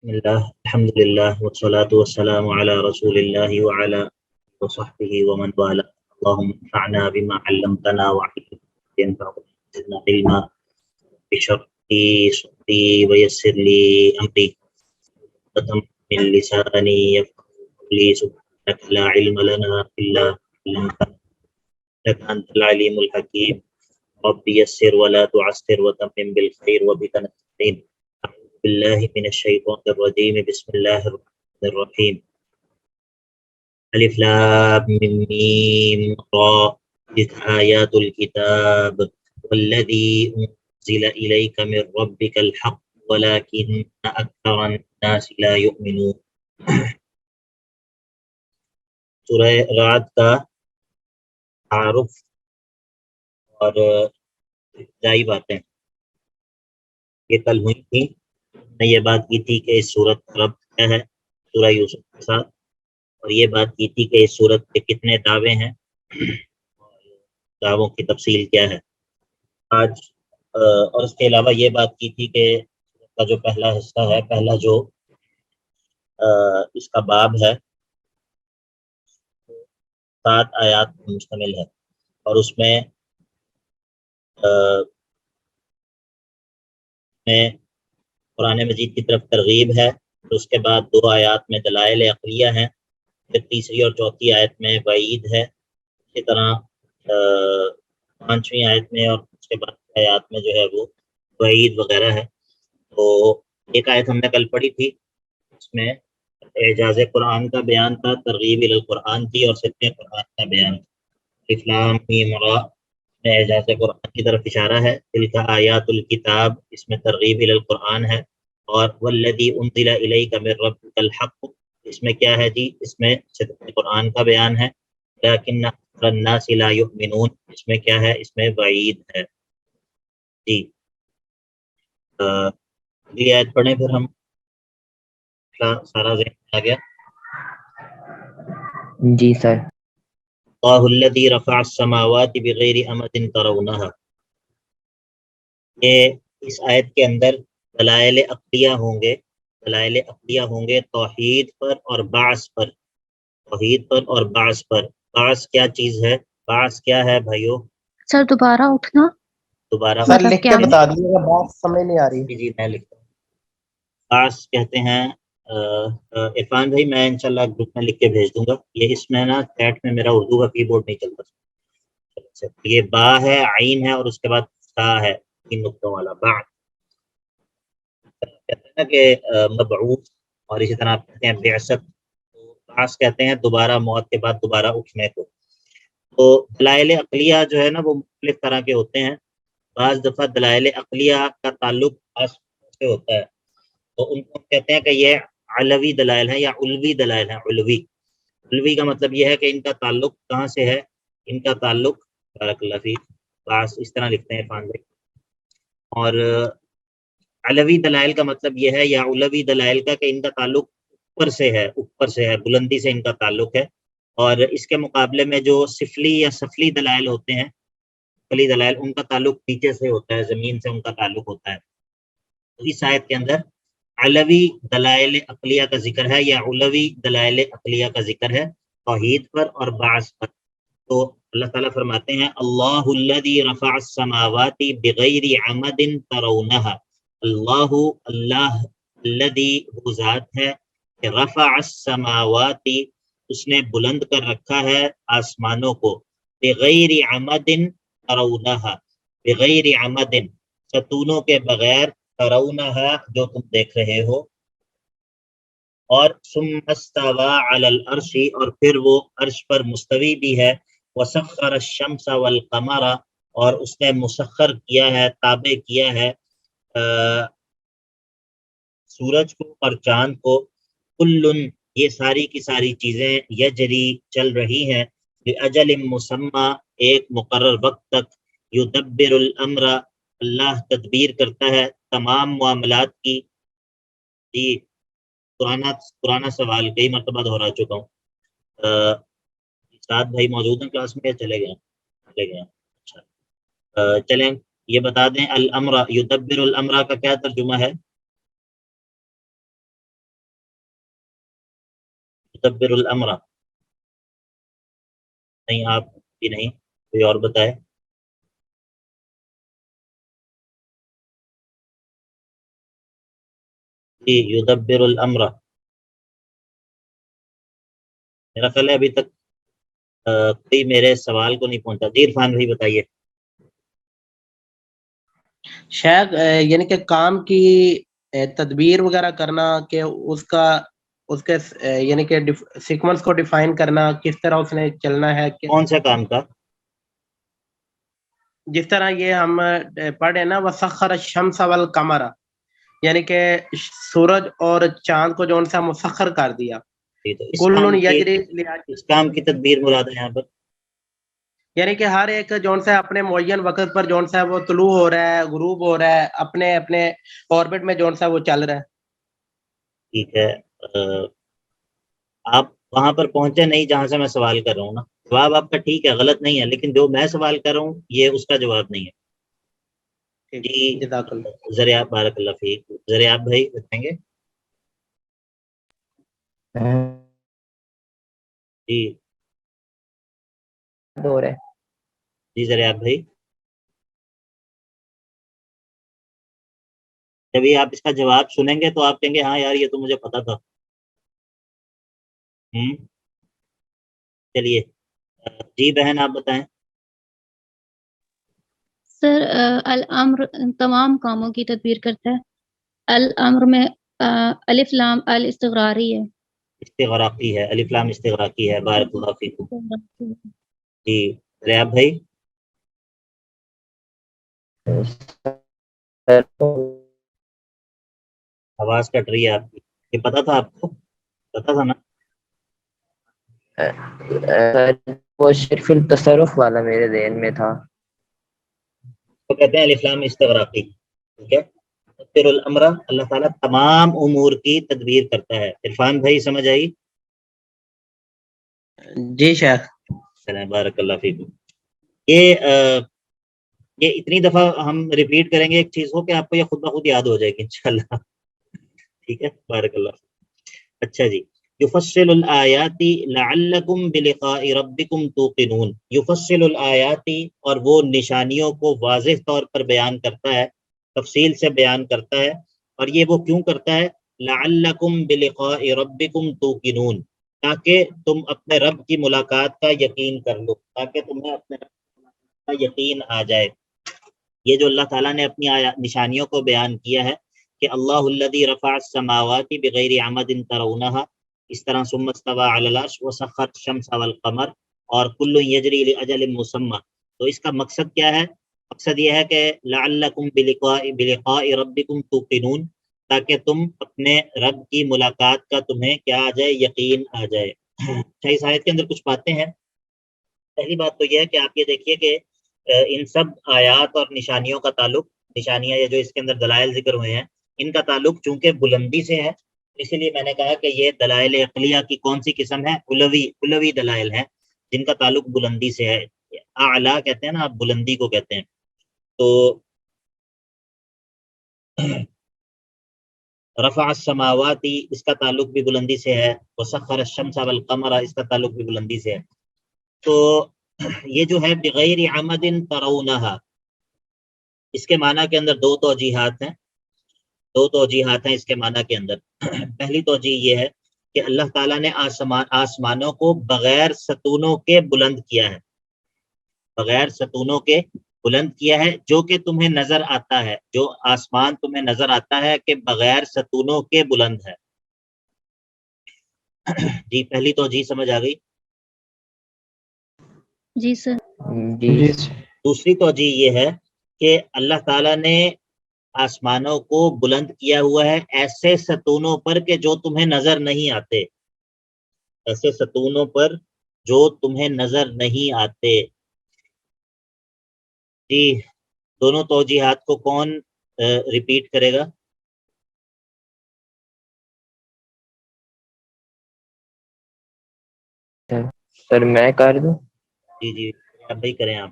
بسم الله الحمد لله والصلاة والسلام على رسول الله وعلى آله وصحبه ومن والاه. اللهم انفعنا بما علمتنا وعلمنا ما ينفعنا وزدنا علما بشر لي صدري ويسر لي أمري وتم من لساني يفقه قولي. سبحانك لا علم لنا إلا ما علمتنا إنك أنت العليم الحكيم. رب يسر ولا تعسر وتمم بالخير وبك نستعين. أعوذ بالله من الشيطان الرجيم. بسم الله الرحمن الرحيم. ألف لام ميم را. تلك آيات الكتاب والذي أنزل إليك من ربك الحق ولكن أكثر الناس لا يؤمنون. سورہ رعد کا تعارف اور ابتدائی باتیں یہ کل ہوئی تھی. میں یہ بات کی تھی کہ اس صورت کا ربط کیا ہے سورہ یوسف کے ساتھ، اور یہ بات کی تھی کہ اس صورت کے کتنے دعوے ہیں اور دعووں کی تفصیل کیا ہے آج. اور اس کے علاوہ یہ بات کی تھی کہ سورت کا جو پہلا حصہ ہے، پہلا جو اس کا باب ہے 7 آیات پر مشتمل ہے، اور اس میں قرآن مجید کی طرف ترغیب ہے. پھر اس کے بعد 2 آیات میں دلائل عقلیہ ہیں، پھر تیسری اور چوتھی آیت میں وعید ہے. اسی طرح 5ویں آیت میں اور اس کے بعد آیات میں جو ہے وہ وعید وغیرہ ہے. تو ایک آیت ہم نے کل پڑھی تھی، اس میں اعجاز قرآن کا بیان تھا، ترغیب القرآن تھی، اور صدق قرآن کا بیان تھا. الف لام میم را میں اعجاز قرآن کی طرف اشارہ ہے. تلک آیات الکتاب اس میں ترغیب القرآن ہے. اور والذی انزل الیک من ربک الحق اس میں کیا ہے جی؟ اس میں صدق قرآن کا بیان ہے. لیکن اکثر الناس لا یؤمنون اس میں کیا ہے؟ اس میں وعید ہے جی. اگلی آیت پڑھیں پھر ہم. سارا ذہن آ گیا؟ جی سر. اللہ الذی رفع السماوات بغیر عمد ترونها. یہ اس آیت کے اندر دلائل عقلیہ ہوں گے، دلائل عقلیہ ہوں گے توحید پر اور بعث پر. توحید پر اور بعث پر. بعث کیا چیز ہے؟ بعث کیا ہے بھائیو؟ سر دوبارہ اٹھنا. دوبارہ سر لکھ کے بتا دیجیے گا، بات سمجھ نہیں آ رہی. جی میں لکھتا ہوں. بعث کہتے ہیں عرفان بھائی میں انشاءاللہ گروپ میں لکھ کے بھیج دوں گا. یہ اس میں نا چیٹ میں میرا اردو کا کی بورڈ نہیں چلتا. یہ با ہے، عین ہے، اور اس کے بعد سا ہے 3 نقطوں والا بعث. کہتے ہیں نا کہ مبعوث، اور اسی طرح آپ کہتے ہیں بعثت. بعث کہتے ہیں دوبارہ موت کے بعد دوبارہ اٹھنے کو. تو دلائل عقلیہ جو ہے نا وہ مختلف طرح کے ہوتے ہیں. بعض دفعہ دلائل عقلیہ کا تعلق خاص سے ہوتا ہے، تو ان کو کہتے ہیں کہ یہ علوی دلائل ہیں یا علوی دلائل ہیں. علوی کا مطلب یہ ہے کہ ان کا تعلق کہاں سے ہے؟ ان کا تعلق بارک اللہ فیک بعض اس طرح لکھتے ہیں عرفان بھائی. اور علوی دلائل کا مطلب یہ ہے، یا علوی دلائل کا، کہ ان کا تعلق اوپر سے ہے، اوپر سے ہے، بلندی سے ان کا تعلق ہے. اور اس کے مقابلے میں جو سفلی یا سفلی دلائل ہوتے ہیں، سفلی دلائل، ان کا تعلق نیچے سے ہوتا ہے، زمین سے ان کا تعلق ہوتا ہے. تو اس آیت کے اندر علوی دلائل عقلیہ کا ذکر ہے یا علوی دلائل عقلیہ کا ذکر ہے توحید پر اور بعث پر. تو اللہ تعالیٰ فرماتے ہیں اللہ الذی رفع السماوات بغیر عمد ترونها. اللہ الذی وہ ذات ہے کہ رفع السماوات اس نے بلند کر رکھا ہے آسمانوں کو، بغیر عمد ترونها بغیر عمد ستونوں کے بغیر، ترونها جو تم دیکھ رہے ہو. اور ثم استوى علی العرش اور پھر وہ عرش پر مستوی بھی ہے. وسخر الشمس والقمر اور اس نے مسخر کیا ہے، تابع کیا ہے سورج کو اور چاند کو. کل یہ ساری کی ساری چیزیں یجری چل رہی ہیں، لاجل مسمى ایک مقرر وقت تک. یدبر الامر اللہ تدبیر کرتا ہے تمام معاملات کی. جی پرانا سوال کئی مرتبہ دہرا چکا ہوں. ساتھ بھائی موجود ہیں کلاس میں یا چلے گئے؟ اچھا چلیں یہ بتا دیں الامر، یدبر الامر کا کیا ترجمہ ہے؟ یدبر الامر، نہیں آپ بھی نہیں، کوئی اور بتائے. جی یدبر الامر، میرا خیال ہے ابھی تک کوئی میرے سوال کو نہیں پہنچا. جی عرفان بھائی بتائیے. شاید یعنی کہ کام کی تدبیر وغیرہ کرنا، کہ اس کے یعنی کہ سیکوینس کو ڈیفائن کرنا، کس طرح اس نے چلنا ہے. کہ کون سے کام کا؟ جس طرح یہ ہم پڑھے نا وسخر الشمس والقمر، یعنی کہ سورج اور چاند کو جو سا مسخر کر دیا. جی تو کل یجری، اس کام کی تدبیر مراد ہے یہاں پر. یعنی کہ ہر ایک جون سا اپنے معین وقت پر جون سا وہ طلوع ہو رہا ہے، غروب ہو رہا ہے، اپنے اپنے آربٹ میں جون سا وہ چل رہا ہے. ٹھیک ہے، آپ وہاں پر پہنچے نہیں جہاں سے میں سوال کر رہا ہوں نا. جواب آپ کا ٹھیک ہے، غلط نہیں ہے، لیکن جو میں سوال کر رہا ہوں یہ اس کا جواب نہیں ہے. جی جزاک اللہ. ذریعہ، بارک اللہ فیک. ذریعہ بھائی بتائیں گے. جی دور ہے. جی ذریعہ بھائی، جبھی آپ اس کا جواب سنیں گے تو آپ کہیں گے ہاں یار یہ تو مجھے پتا تھا. چلیے جی بہن آپ بتائیں. سر الامر تمام کاموں کی تدبیر کرتا ہے. الامر میں الف لام الاستغراری ہے. استغراقی ہے، الف لام استغراقی ہے. بارک اللہ فیکم. جی ذریعہ بھائی. آواز کٹ رہی ہے آپ کی. یہ پتا تھا آپ کو؟ پتا تھا نا. وہ صرف التصرف والا میرے ذہن میں تھا. تو کہتے ہیں الف لام استغراقی. ٹھیک ہے، پھر الامر اللہ تعالیٰ تمام امور کی تدبیر کرتا ہے. عرفان بھائی سمجھ آئی؟ جی شیخ. بارک اللہ فیکم. یہ اتنی دفعہ ہم ریپیٹ کریں گے ایک چیز کو کہ آپ کو یہ خود بخود یاد ہو جائے گی انشاءاللہ. ٹھیک ہے، بارک اللہ. اچھا جی، یفصل الآیات لعلکم بلقاء ربکم توقنون. یفصل الآیات، اور وہ نشانیوں کو واضح طور پر بیان کرتا ہے، تفصیل سے بیان کرتا ہے. اور یہ وہ کیوں کرتا ہے؟ لعلکم بلقاء ربکم توقنون، تاکہ تم اپنے رب کی ملاقات کا یقین کر لو، تاکہ تمہیں اپنے رب کی ملاقات کا یقین آ جائے. یہ جو اللہ تعالیٰ نے اپنی نشانیوں کو بیان کیا ہے کہ اللہ الذی رفع السماوات بغیر عمد ترونها، اس طرح ثم استوى علی العرش وسخر الشمس والقمر اور کل یجری لاجل مسمى. تو اس کا مقصد کیا ہے؟ مقصد یہ ہے کہ لعلکم بلقاء ربکم توقنون، تاکہ تم اپنے رب کی ملاقات کا تمہیں کیا آ جائے؟ یقین آ جائے. اس آیت کے اندر کچھ باتیں ہیں. پہلی بات تو یہ ہے کہ آپ یہ دیکھیے کہ ان سب آیات اور نشانیوں کا تعلق، نشانیاں یہ جو اس کے اندر دلائل ذکر ہوئے ہیں، ان کا تعلق چونکہ بلندی سے ہے، اسی لیے میں نے کہا کہ یہ دلائل عقلیہ کی کون سی قسم ہے؟ علوی دلائل ہیں جن کا تعلق بلندی سے ہے. اعلیٰ کہتے ہیں نا آپ، بلندی کو کہتے ہیں. تو رفع السماوات اس کا تعلق بھی بلندی سے ہے، وسخر الشمس والقمر اس کا تعلق بھی بلندی سے ہے. تو یہ جو ہے بغیر عمد ترونها، اس کے معنی کے اندر دو توجیحات ہیں اس کے معنی کے اندر. پہلی توجیہ یہ ہے کہ اللہ تعالیٰ نے آسمانوں کو بغیر ستونوں کے بلند کیا ہے، بغیر ستونوں کے بلند کیا ہے، جو کہ تمہیں نظر آتا ہے، جو آسمان تمہیں نظر آتا ہے کہ بغیر ستونوں کے بلند ہے. جی پہلی توجیہ سمجھ آ گئی؟ جی سر. جی. دوسری توجیہ یہ ہے کہ اللہ تعالیٰ نے آسمانوں کو بلند کیا ہوا ہے ایسے ستونوں پر کہ جو تمہیں نظر نہیں آتے، ایسے ستونوں پر جو تمہیں نظر نہیں آتے. جی دونوں توجیحات کو کون ریپیٹ کرے گا؟ سر میں کر دوں؟ جی اب بھی کریں آپ.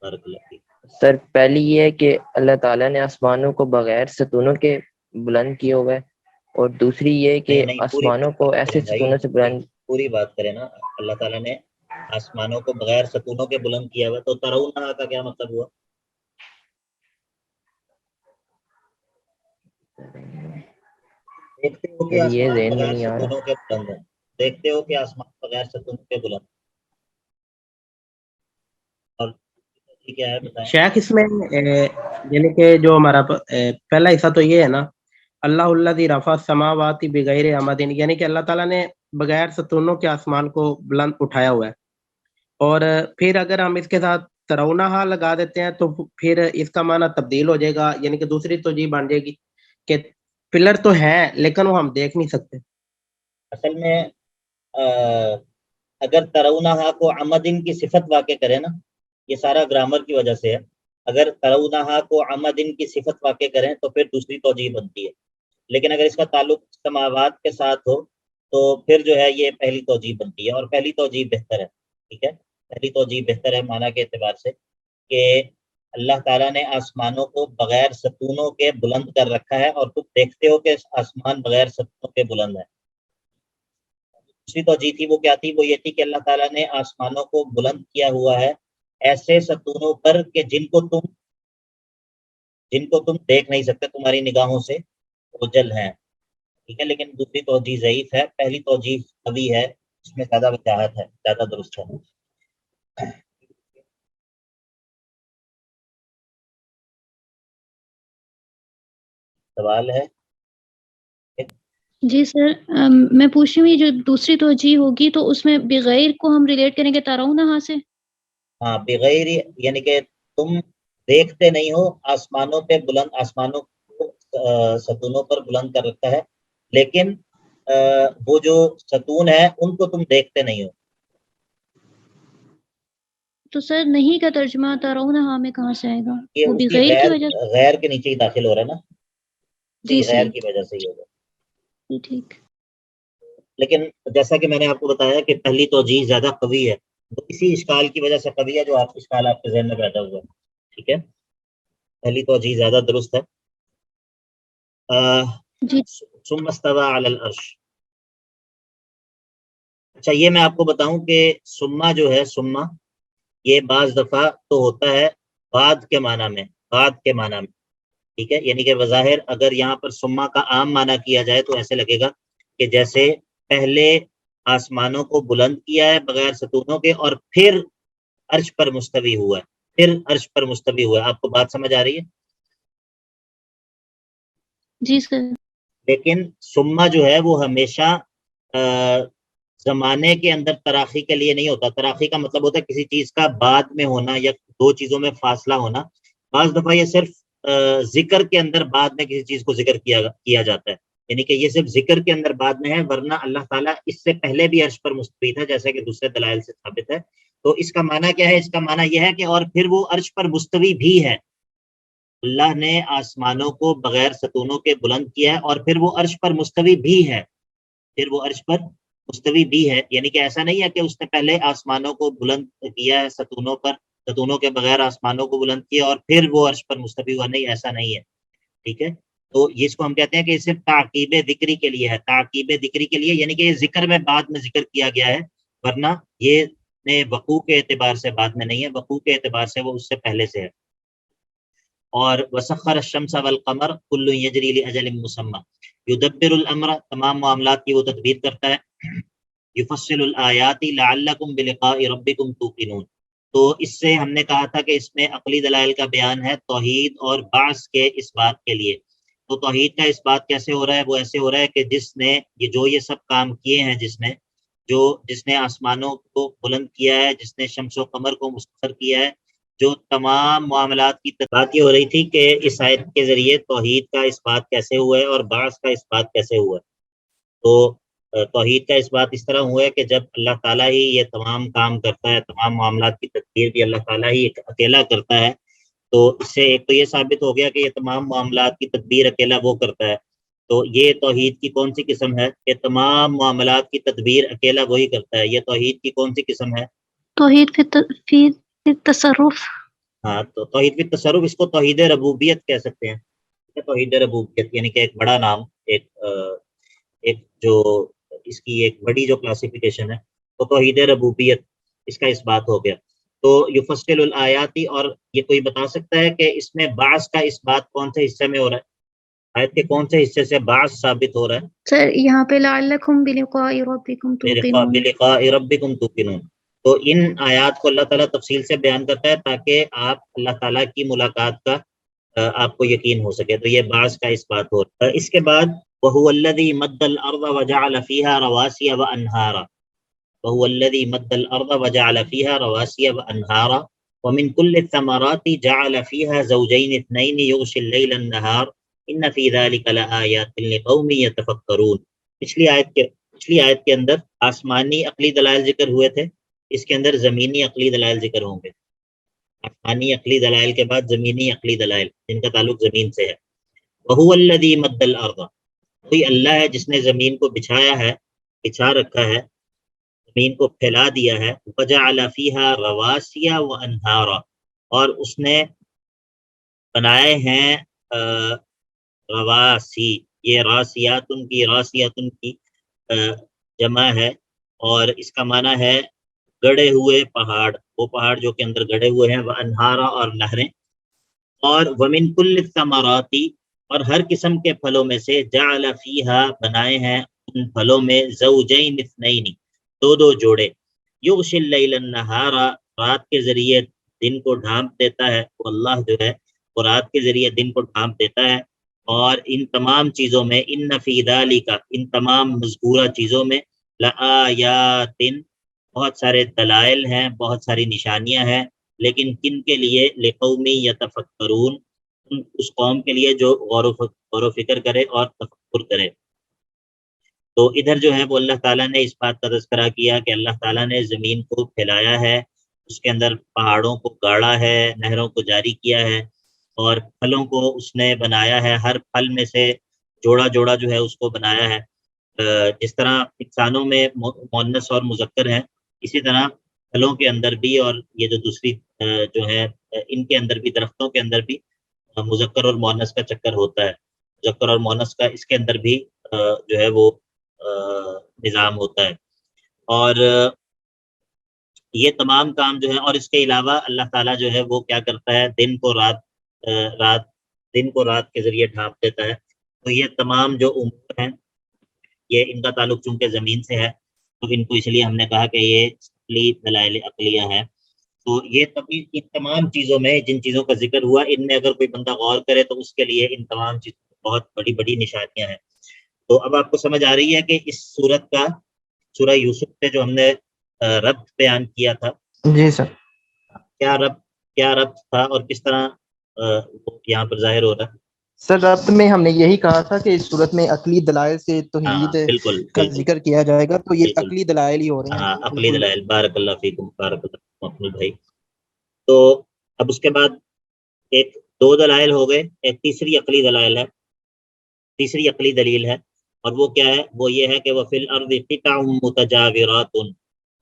بارک اللہ فیک. سر پہلی یہ ہے کہ اللہ تعالیٰ نے آسمانوں کو بغیر ستونوں کے بلند کیا ہوا ہے. اور دوسری یہ کہ نہیں آسمانوں کو ایسے ستونوں سے بلند پوری بات کریں نا. اللہ تعالیٰ نے آسمانوں کو بغیر ستونوں کے بلند کیا ہوا, تو ترونہا کا کیا مطلب ہوا؟ دیکھتے ہو کہ یہ آسمان ذہن میں بغیر نہیں آ رہا. ستونوں کے بلند ہے. دیکھتے ہو کہ آسمان بغیر ستونوں کے بلند. اور کیا ہے بتائیں. شیخ اس میں یعنی کہ جو ہمارا پہلا حصہ تو یہ ہے نا, اللہ الذی رفع السماوات بغیر عمد, یعنی کہ اللہ تعالیٰ نے بغیر ستونوں کے آسمان کو بلند اٹھایا ہوا ہے. اور پھر اگر ہم اس کے ساتھ ترونہا لگا دیتے ہیں تو پھر اس کا معنی تبدیل ہو جائے گا, یعنی کہ دوسری توجیہ بن جائے گی کہ پلر تو ہیں لیکن وہ ہم دیکھ نہیں سکتے. اصل میں اگر ترونہا کو عمدن کی صفت واقع کرے نا, یہ سارا گرامر کی وجہ سے ہے. اگر ترونہا کو عمدن کی صفت واقع کریں تو پھر دوسری توجیہ بنتی ہے. لیکن اگر اس کا تعلق سماوات کے ساتھ ہو تو پھر جو ہے یہ پہلی توجیہ بنتی ہے, اور پہلی توجیہ بہتر ہے. ٹھیک ہے, پہلی توجیہ بہتر ہے معنی کے اعتبار سے کہ اللہ تعالیٰ نے آسمانوں کو بغیر ستونوں کے بلند کر رکھا ہے, اور تم دیکھتے ہو کہ آسمان بغیر ستونوں کے بلند ہے. دوسری توجیہ تھی وہ کیا تھی؟ وہ یہ تھی کہ اللہ تعالیٰ نے آسمانوں کو بلند کیا ہوا ہے ایسے ستونوں پر کہ جن کو تم دیکھ نہیں سکتے, تمہاری نگاہوں سے اوجھل ہیں. ٹھیک ہے, لیکن دوسری توجیہ ضعیف ہے, پہلی توجیہ قوی ہے, اس میں زیادہ وجاہت ہے, زیادہ درست ہے. سوال ہے؟ جی سر, میں پوچھ رہی ہوں جو دوسری توجیہ ہوگی تو اس میں بغیر کو ہم ریلیٹ کریں گے ترونہا سے. ہاں, بغیر یعنی کہ تم دیکھتے نہیں ہو آسمانوں پہ بلند, آسمانوں کو ستونوں پر بلند کر رکھا ہے, لیکن وہ جو ستون ہے ان کو تم دیکھتے نہیں ہو. تو سر نہیں کا ترجمہ ترونہا میں کہاں سے آئے گا؟ یہ وہ اس کی بغیر کی وجہ سے. غیر کے نیچے ہی داخل ہو رہا ہے نا, جی غیر سر, کی وجہ سے ہی ہوگا. جی ٹھیک. لیکن جیسا کہ میں نے آپ کو بتایا کہ پہلی توجیہ زیادہ قوی ہے, وہ اسی اشکال کی وجہ سے قوی ہے جو اشکال آپ کے ذہن میں پیدا ہوا ہے. ٹھیک ہے, پہلی توجیہ زیادہ درست ہے. جی ثم استوى علی العرش. اچھا, یہ میں آپ کو بتاؤں کہ سما جو ہے, سما یہ بعض دفعہ تو ہوتا ہے بعد کے معنی میں, بعد کے معنی میں. ٹھیک ہے, یعنی کہ بظاہر اگر یہاں پر سما کا عام معنی کیا جائے تو ایسے لگے گا کہ جیسے پہلے آسمانوں کو بلند کیا ہے بغیر ستونوں کے, اور پھر عرش پر مستوی ہوا ہے, پھر عرش پر مستوی ہوا ہے. آپ کو بات سمجھ آ رہی ہے؟ جی سر. لیکن سما جو ہے وہ ہمیشہ زمانے کے اندر تراخی کے لیے نہیں ہوتا. تراخی کا مطلب ہوتا ہے کسی چیز کا بعد میں ہونا یا دو چیزوں میں فاصلہ ہونا. بعض دفعہ یہ صرف ذکر کے اندر بعد میں کسی چیز کو ذکر کیا جاتا ہے, یعنی کہ یہ صرف ذکر کے اندر بعد میں ہے, ورنہ اللہ تعالیٰ اس سے پہلے بھی عرش پر مستوی تھا, جیسا کہ دوسرے دلائل سے ثابت ہے. تو اس کا معنی کیا ہے؟ اس کا معنی یہ ہے کہ اور پھر وہ عرش پر مستوی بھی ہے. اللہ نے آسمانوں کو بغیر ستونوں کے بلند کیا ہے, اور پھر وہ عرش پر مستوی بھی ہے, پھر وہ عرش پر مستوی بھی ہے. یعنی کہ ایسا نہیں ہے کہ اس نے پہلے آسمانوں کو بلند کیا ہے ستونوں پر, ستونوں کے بغیر آسمانوں کو بلند کیا اور پھر وہ عرش پر مستوی ہوا. نہیں, ایسا نہیں ہے. ٹھیک ہے, تو اس کو ہم کہتے ہیں کہ صرف تعقیب ذکری کے لیے ہے, تعقیب ذکری کے لیے, یعنی کہ یہ ذکر میں بعد میں ذکر کیا گیا ہے, ورنہ یہ وقوع کے اعتبار سے بعد میں نہیں ہے, وقوع کے اعتبار سے وہ اس سے پہلے سے ہے. اور وسخر الشمس والقمر کل یجری لاجل مسمى, یدبر الامر, تمام معاملات کی وہ تدبیر کرتا ہے. یفصل الآیات لعلکم بلقاء ربکم توقنون. تو اس سے ہم نے کہا تھا کہ اس میں عقلی دلائل کا بیان ہے توحید اور بعث کے اس بات کے لیے. تو توحید کا اس بات کیسے ہو رہا ہے؟ وہ ایسے ہو رہا ہے کہ جس نے یہ سب کام کیے ہیں, جس نے آسمانوں کو بلند کیا ہے, جس نے شمس و قمر کو مسخر کیا ہے, جو تمام معاملات کی بات یہ ہو رہی تھی کہ اس آیت کے ذریعے توحید کا اس بات کیسے ہوا ہے اور بعث کا اس بات کیسے ہوا ہے. تو توحید کا اس بات اس طرح ہوا ہے کہ جب اللہ تعالیٰ ہی یہ تمام کام کرتا ہے, تمام معاملات کی تدبیر بھی اللہ تعالیٰ ہی اکیلا کرتا ہے, تو اس سے ایک تو یہ ثابت ہو گیا کہ یہ تمام معاملات کی تدبیر اکیلا وہ کرتا ہے. تو یہ توحید کی کون سی قسم ہے کہ تمام معاملات کی تدبیر اکیلا وہی کرتا ہے؟ یہ توحید کی کون سی قسم ہے؟ توحید فی التصرف. ہاں, تو توحید فی تصرف, اس کو توحید ربوبیت کہہ سکتے ہیں. توحید ربوبیت یعنی کہ ایک بڑا نام, ایک ایک جو اس کی ایک بڑی جو کلاسیفیکیشن ہے وہ توحید ربوبیت، اس کا اس بات ہو گیا. تو یفصل الآیاتی، اور یہ کوئی بتا سکتا ہے کہ اس میں بعض کا اس بات کون سے حصے میں ہو رہا ہے؟ آیت کے کون سے حصے سے بعض ثابت ہو رہا ہے؟ سر یہاں پہ لعلکم بلقاء ربکم توقنون. بلقاء ربکم توقنون. تو ان آیات کو اللہ تعالیٰ تفصیل سے بیان کرتا ہے تاکہ آپ اللہ تعالیٰ کی ملاقات کا آپ کو یقین ہو سکے. تو یہ بعض کا اس بات ہو رہا ہے. اس کے بعد وَهُوَ الَّذِي مَدَّ الْأَرْضَ وَجَعَلَ فِيهَا رَوَاسِيَ وَأَنْهَارًا وَهُوَ الَّذِي مَدَّ الْأَرْضَ وَجَعَلَ فِيهَا رَوَاسِيَ وَأَنْهَارًا وَمِنْ كُلِّ الثَّمَرَاتِ جَعَلَ فِيهَا زَوْجَيْنِ اثْنَيْنِ يُغْشِي اللَّيْلَ النَّهَارَ إِنَّ فِي ذَلِكَ لَآيَاتٍ لِقَوْمٍ يَتَفَكَّرُونَ. پچھلی آیت کے اندر آسمانی عقلی دلائل ذکر ہوئے تھے، اس کے اندر زمینی عقلی دلائل ذکر ہوں گے. آسمانی عقلی دلائل کے بعد زمینی عقلی دلائل جن کا تعلق زمین سے ہے. وَهُوَ الَّذِي مَدَّ الْأَرْضَ، وہی اللہ ہے جس نے زمین کو بچھا رکھا ہے، زمین کو پھیلا دیا ہے. وَجَعَلَ فِيهَا رَوَاسِيَ وَأَنْهَارًا، اور اس نے بنائے ہیں رواسی، یہ راسیاتن کی جمع ہے، اور اس کا معنی ہے گڑے ہوئے پہاڑ، وہ پہاڑ جو کے اندر گڑے ہوئے ہیں. وَأَنْهَارًا، اور نہریں. اور وَمِن كُلِّ الثَّمَرَاتِ، اور ہر قسم کے پھلوں میں سے جَعَلَ فِيهَا، بنائے ہیں ان پھلوں میں زوجین اثنین، دو جوڑے. یغشی اللیل النہار، رات کے ذریعے دن کو ڈھانپ دیتا ہے. وہ اللہ جو ہے وہ رات کے ذریعے دن کو ڈھانپ دیتا ہے. اور ان تمام چیزوں میں ان فی ذالک، ان تمام مذکورہ چیزوں میں لآیات، بہت سارے دلائل ہیں، بہت ساری نشانیاں ہیں. لیکن کن کے لیے؟ لقوم یتفکرون، اس قوم کے لیے جو غور و فکر کرے اور تفکر کرے. تو ادھر جو ہے وہ اللہ تعالیٰ نے اس بات کا تذکرہ کیا کہ اللہ تعالیٰ نے زمین کو پھیلایا ہے، اس کے اندر پہاڑوں کو گاڑا ہے، نہروں کو جاری کیا ہے، اور پھلوں کو اس نے بنایا ہے. ہر پھل میں سے جوڑا جو ہے اس کو بنایا ہے. جس طرح انسانوں میں مؤنث اور مذکر ہیں، اسی طرح پھلوں کے اندر بھی، اور یہ جو دوسری جو ہے ان کے اندر بھی، درختوں کے اندر بھی مذکر اور مؤنث کا چکر ہوتا ہے. مذکر اور مؤنث کا اس کے اندر بھی جو ہے وہ نظام ہوتا ہے. اور یہ تمام کام جو ہے، اور اس کے علاوہ اللہ تعالیٰ جو ہے وہ کیا کرتا ہے، دن کو رات کے ذریعے ڈھانپ دیتا ہے. تو یہ تمام جو امور ہیں، یہ ان کا تعلق چونکہ زمین سے ہے، تو ان کو اس لیے ہم نے کہا کہ یہ عقلی دلائل عقلیہ ہیں. تو یہ ان تمام چیزوں میں، جن چیزوں کا ذکر ہوا، ان میں اگر کوئی بندہ غور کرے تو اس کے لیے ان تمام چیزوں بہت بڑی نشانیاں ہیں. تو اب آپ کو سمجھ آ رہی ہے کہ اس سورت کا، سورہ یوسف سے جو ہم نے ربط بیان کیا تھا، جی سر. کیا ربط تھا اور کس طرح وہ یہاں پر ظاہر ہو رہا ہے؟ سر ربط میں ہم نے یہی کہا تھا کہ اس صورت میں عقلی دلائل سے توحید کا ذکر کیا جائے گا، تو یہ عقلی دلائل ہی ہو رہے ہیں. ہاں، عقلی دلائل. بارک اللہ فیکم، بارک اللہ اپنے بھائی. تو اب اس کے بعد ایک دو دلائل ہو گئے، ایک تیسری عقلی دلیل ہے، اور وہ کیا ہے؟ وہ یہ ہے کہ وَفِي الْأَرْضِ قِطَعٌ مُتَجَاوِرَاتٌ،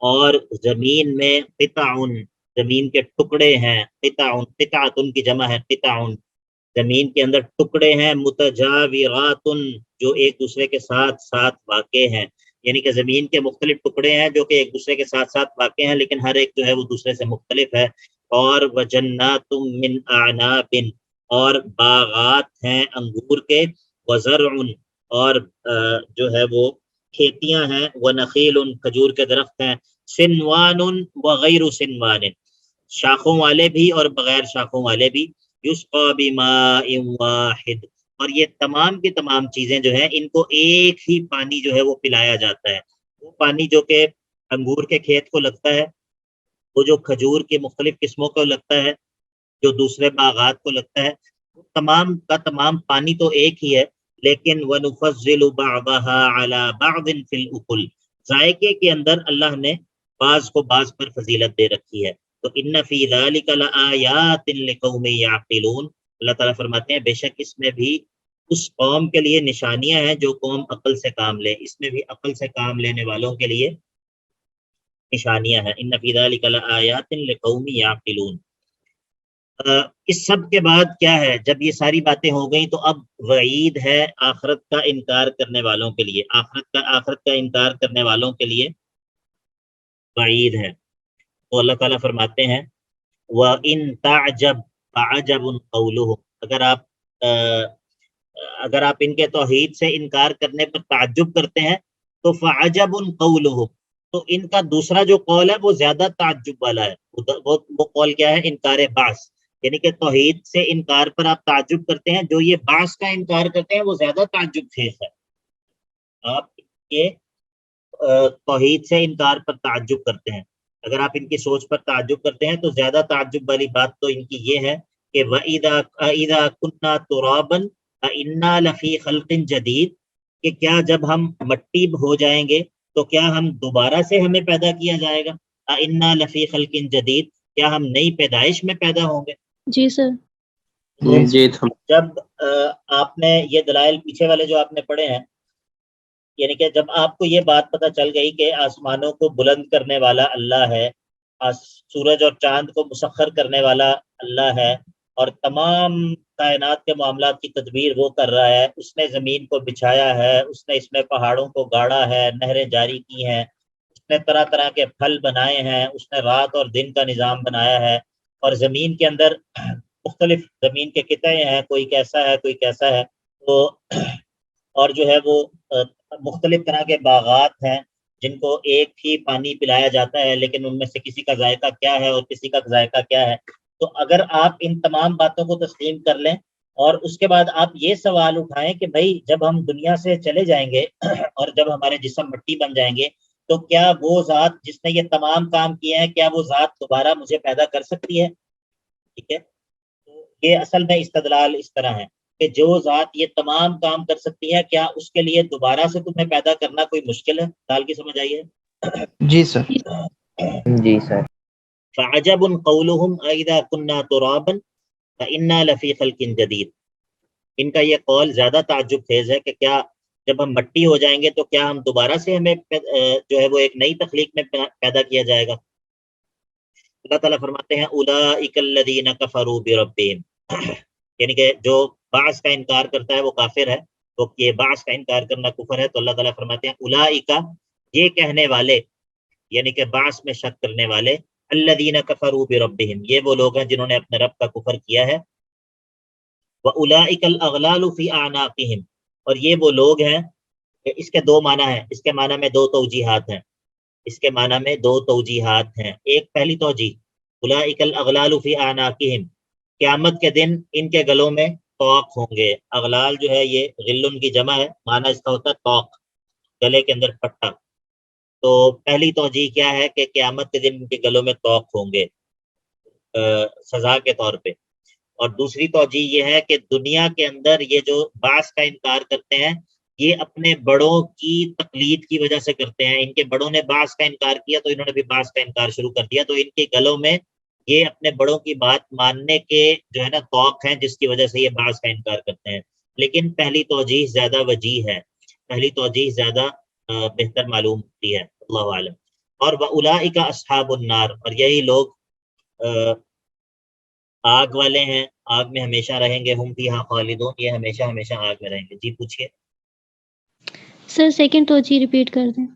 اور زمین میں قطعٌ، زمین کے ٹکڑے ہیں. قطعۃ کی جمع ہے قطع، زمین کے اندر ٹکڑے ہیں. متجاورات، جو ایک دوسرے کے ساتھ واقع ہیں. یعنی کہ زمین کے مختلف ٹکڑے ہیں جو کہ ایک دوسرے کے ساتھ واقع ہیں، لیکن ہر ایک جو ہے وہ دوسرے سے مختلف ہے. اور وجنات من اعناب، اور باغات ہیں انگور کے. وزرع، اور جو ہے وہ کھیتیاں ہیں. ونخیل، کھجور کے درخت ہیں. سنوان وغیر سنوان، شاخوں والے بھی اور بغیر شاخوں والے بھی. یسقا بماء واحد، اور یہ تمام کی تمام چیزیں جو ہیں ان کو ایک ہی پانی جو ہے وہ پلایا جاتا ہے. وہ پانی جو کہ انگور کے کھیت کو لگتا ہے، وہ جو کھجور کی مختلف قسموں کو لگتا ہے، جو دوسرے باغات کو لگتا ہے، وہ تمام کا تمام پانی تو ایک ہی ہے. لیکن وَنُفَضِّلُ بَعْضَهَا عَلَى بَعْضٍ فِي الْأُكُلِ، ذائقے کے اندر اللہ نے بعض کو بعض پر فضیلت دے رکھی ہے. تو ان فی ذلک لآیات لقوم یعقلون، اللہ تعالیٰ فرماتے ہیں بے شک اس میں بھی اس قوم کے لیے نشانیاں ہیں جو قوم عقل سے کام لے. اس میں بھی عقل سے کام لینے والوں کے لیے نشانیاں ہیں. ان فی ذلک لآیات لقوم یعقلون. اس سب کے بعد کیا ہے، جب یہ ساری باتیں ہو گئیں تو اب وعید ہے آخرت کا انکار کرنے والوں کے لیے، آخرت کا انکار کرنے والوں کے لیے وعید ہے۔ تو اللہ تعالیٰ فرماتے ہیں وَإِن تَعْجَبْ فَعَجَبٌ قَوْلُهُمْ، اگر آپ ان کے توحید سے انکار کرنے پر تعجب کرتے ہیں تو فَعَجَبٌ قَوْلُهُمْ، تو ان کا دوسرا جو قول ہے وہ زیادہ تعجب والا ہے۔ وہ قول کیا ہے؟ انکار بعث، یعنی کہ توحید سے انکار پر آپ تعجب کرتے ہیں، جو یہ بعث کا انکار کرتے ہیں وہ زیادہ تعجب خیز ہے۔ آپ یہ توحید سے انکار پر تعجب کرتے ہیں، اگر آپ ان کی سوچ پر تعجب کرتے ہیں تو زیادہ تعجب والی بات تو ان کی یہ ہے کہ وَإِذَا كُنَّا تُرَابًا أَإِنَّا لَفِي خَلْقٍ جَدِيدٍ، کہ کیا جب ہم مٹی ہو جائیں گے تو کیا ہم دوبارہ سے ہمیں پیدا کیا جائے گا؟ أَإِنَّا لَفِي خَلْقٍ جَدِيدٍ، کیا ہم نئی پیدائش میں پیدا ہوں گے؟ جی سر۔ جی جب آپ نے یہ دلائل پیچھے والے جو آپ نے پڑھے ہیں، یعنی کہ جب آپ کو یہ بات پتہ چل گئی کہ آسمانوں کو بلند کرنے والا اللہ ہے، سورج اور چاند کو مسخر کرنے والا اللہ ہے، اور تمام کائنات کے معاملات کی تدبیر وہ کر رہا ہے، اس نے زمین کو بچھایا ہے، اس نے اس میں پہاڑوں کو گاڑا ہے، نہریں جاری کی ہیں، اس نے طرح طرح کے پھل بنائے ہیں، اس نے رات اور دن کا نظام بنایا ہے، اور زمین کے اندر مختلف زمین کے قطعے ہیں، کوئی کیسا ہے کوئی کیسا ہے، تو اور جو ہے وہ مختلف طرح کے باغات ہیں جن کو ایک ہی پانی پلایا جاتا ہے، لیکن ان میں سے کسی کا ذائقہ کیا ہے اور کسی کا ذائقہ کیا ہے۔ تو اگر آپ ان تمام باتوں کو تسلیم کر لیں اور اس کے بعد آپ یہ سوال اٹھائیں کہ بھائی جب ہم دنیا سے چلے جائیں گے اور جب ہمارے جسم مٹی بن جائیں گے تو کیا وہ ذات جس نے یہ تمام کام کیے ہیں، کیا وہ ذات دوبارہ مجھے پیدا کر سکتی ہے؟ ٹھیک ہے، تو یہ اصل میں استدلال اس طرح ہے کہ جو ذات یہ تمام کام کر سکتی ہے، کیا اس کے لیے دوبارہ سے تمہیں پیدا کرنا کوئی مشکل ہے؟ دال کی سمجھ آئیے؟ جی سر۔ جی سر۔ فعجب قولهم اذا كنا ترابا فإنا لفی خلق جدید، ان کا یہ قول زیادہ تعجب خیز ہے کہ کیا جب ہم مٹی ہو جائیں گے تو کیا ہم دوبارہ سے ہمیں جو ہے وہ ایک نئی تخلیق میں پیدا کیا جائے گا؟ اللہ تعالیٰ فرماتے ہیں اولئک الذین کفروا بربہم، یعنی کہ جو بعث کا انکار کرتا ہے وہ کافر ہے، تو یہ بعث کا انکار کرنا کفر ہے، تو اللہ تعالیٰ فرماتے ہیں اولئک، یہ کہنے والے یعنی کہ بعث میں شک کرنے والے، الذین کفروا بربہم، یہ وہ لوگ ہیں جنہوں نے اپنے رب کا کفر کیا ہے، وَأُولَئِكَ الْأَغْلَالُ فِي أَعْنَاقِهِمْ، اور یہ وہ لوگ ہیں، اس کے دو معنی ہیں، اس کے معنی میں دو توجیحات ہیں، اس کے معنی میں دو توجیحات ہیں۔ ایک پہلی توجیح اولئک الاغلال فی اعناقہم، قیامت کے دن ان کے گلوں میں طوق ہوں گے۔ اغلال جو ہے یہ غلن کی جمع ہے، معنی اس کا ہوتا ہے طوق، گلے کے اندر پٹا۔ تو پہلی توجیح کیا ہے کہ قیامت کے دن ان کے گلوں میں طوق ہوں گے سزا کے طور پہ، اور دوسری توجیہ یہ ہے کہ دنیا کے اندر یہ جو بعث کا انکار کرتے ہیں یہ اپنے بڑوں کی تقلید کی وجہ سے کرتے ہیں، ان کے بڑوں نے بعث کا انکار کیا تو انہوں نے بھی بعث کا انکار شروع کر دیا، تو ان کے گلوں میں یہ اپنے بڑوں کی بات ماننے کے جو ہے نا طوق ہیں، جس کی وجہ سے یہ بعث کا انکار کرتے ہیں۔ لیکن پہلی توجیہ زیادہ وجیح ہے، پہلی توجیہ زیادہ بہتر معلوم ہوتی ہے، اللہ عالم۔ اور وَأُولَئِكَ أَصْحَابُ النَّارِ، اور یہی لوگ آگ والے ہیں، آگ میں ہمیشہ رہیں گے، ہم فیہا خالدون، یہ ہمیشہ ہمیشہ آگ میں رہیں گے۔ جی پوچھئے۔ سر سیکنڈ توجیہ ریپیٹ کر دیں۔